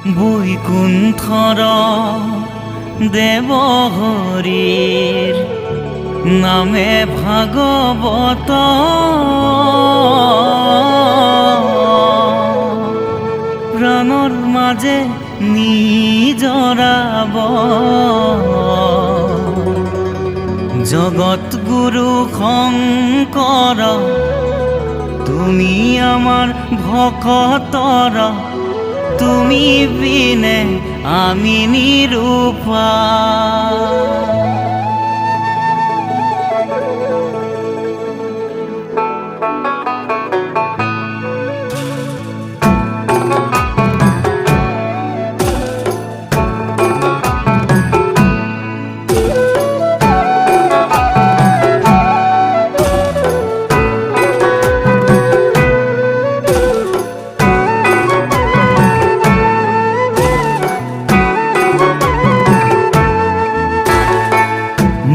বৈকুণ্ঠৰ দেৱ হৰিৰ নামে ভাগৱত প্ৰাণৰ মাজে নিজৰাব জগত গুৰু শংকৰ তুমি আমাৰ ভকতৰ তুমি বিনে আমি নিৰূপায়।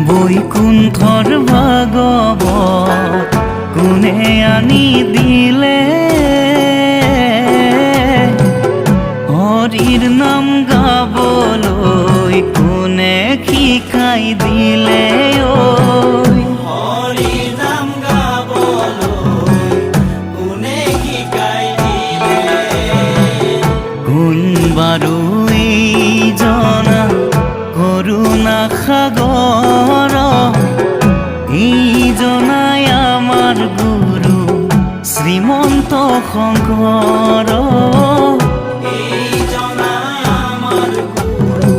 বৈকুণ্ঠৰ ভাগৱত কোনে আনি দিলে হৰিৰ নাম গাবলৈ কোনে শিকাই দিলে হৰিৰ নাম গাবলৈ কোনে শিকাই দিলে কোন বাৰু এইজনা কৰুণা সাগৰ এইজনাই আমাৰ গুৰু শ্ৰীমন্ত শংকৰ এইজনাই আমাৰ গুৰু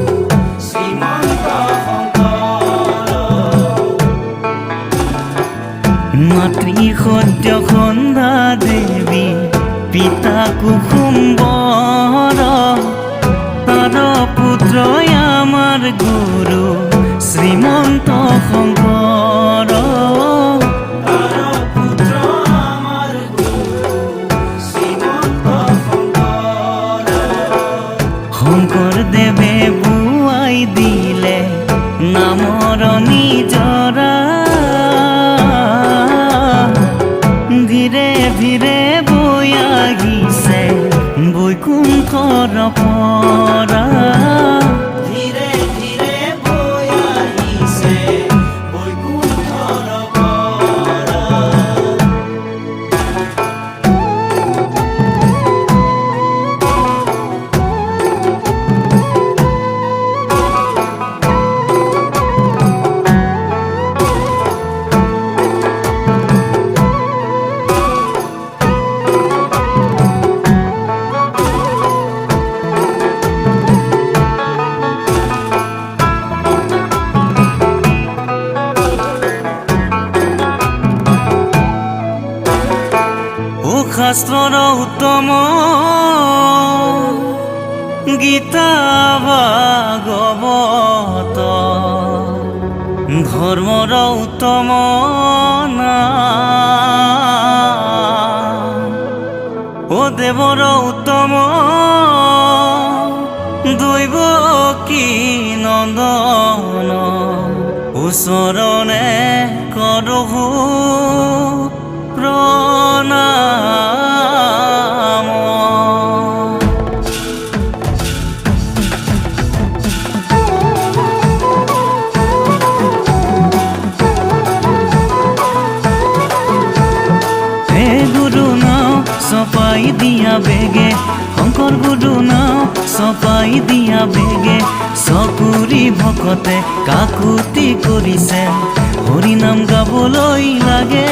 শ্ৰীমন্ত শংকৰ মাতৃ সত্য সন্ধ্যা দেৱী পিতা কুসুম্বৰ তাৰ পুত্ৰই আমাৰ গুৰু শ্ৰীমন্ত শংকৰ পুত্ৰ আমাৰ গুৰু শ্ৰীমন্ত শংকৰ শংকৰদেৱে বুৱাই দিলে নামৰ নিজৰা ধীৰে ধীৰে বৈ আহিছে বৈকুণ্ঠৰ পৰা ধীৰে ধীৰে বৈ আহিছে বৈকুণ্ঠৰ পৰা শাস্ত্ৰৰ উত্তম গীতা ভাগৱত ধৰ্মৰ উত্তম নাম ও দেৱৰ উত্তম দৈৱ কি নন্দন ওচৰণে কৰহো প্ৰণাম হে গুৰু নাও চপাই দিয়া বেগে শংকৰ গুৰু নাও চপাই দিয়া বেগে চকুৰি ভকতে কাকুতি কৰিছে হৰি নাম গাবলৈ লাগে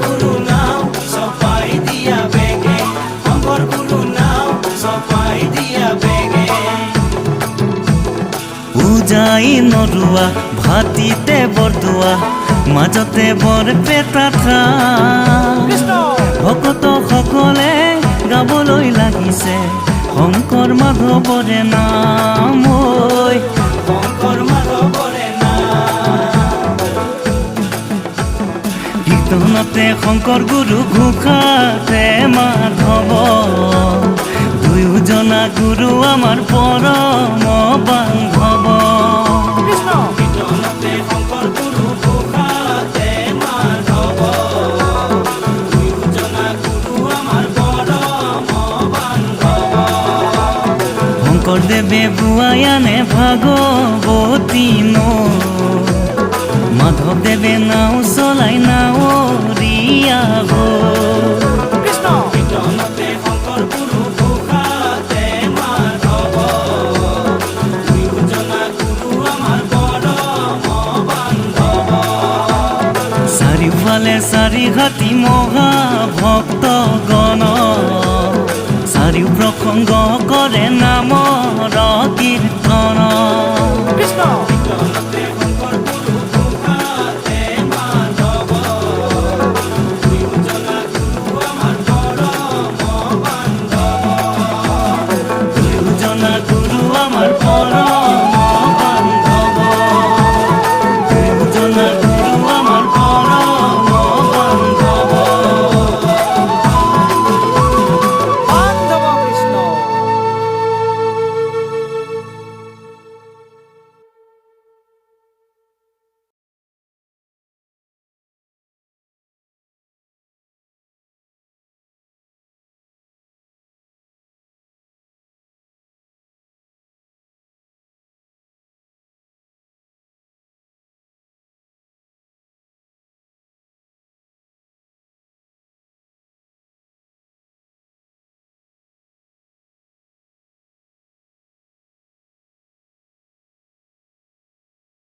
গুৰু নাম চপাই দিয়া বেগে শংকৰ গুৰু নাম চপাই দিয়া বেগে পূজাই নৰুৱা ভাতিতে বৰদোৱা মাজতে বৰপেটা ভকত সকলে গাবলৈ লাগিছে শংকৰ মাধৱৰে নাম শংকৰ মাধৱৰে নাম কীৰ্তনতে শংকৰ গুৰু ঘোষাতে মাধৱ দুয়োজনা গুৰু আমাৰ পৰম বান্ধৱ কীৰ্তনতে শংকৰ গুৰু ঘোষাতে মাধৱ দুয়োজনা গুৰু আমাৰ পৰম বান্ধৱ শংকৰদেৱে বোৱাই আনে ভাগৱতী নৈ মাধৱদেৱে নাও চলাই নাৱৰীয়া হৈ কীৰ্তনতে শংকৰ গুৰু ঘোষাতে মাধৱ দুয়োজনা গুৰু আমাৰ পৰম বান্ধৱ চাৰিওফালে চাৰিঘাটি মহাভক্তগণ চাৰিও প্ৰসংগ কৰে নামৰ কীৰ্তন কৃষ্ণ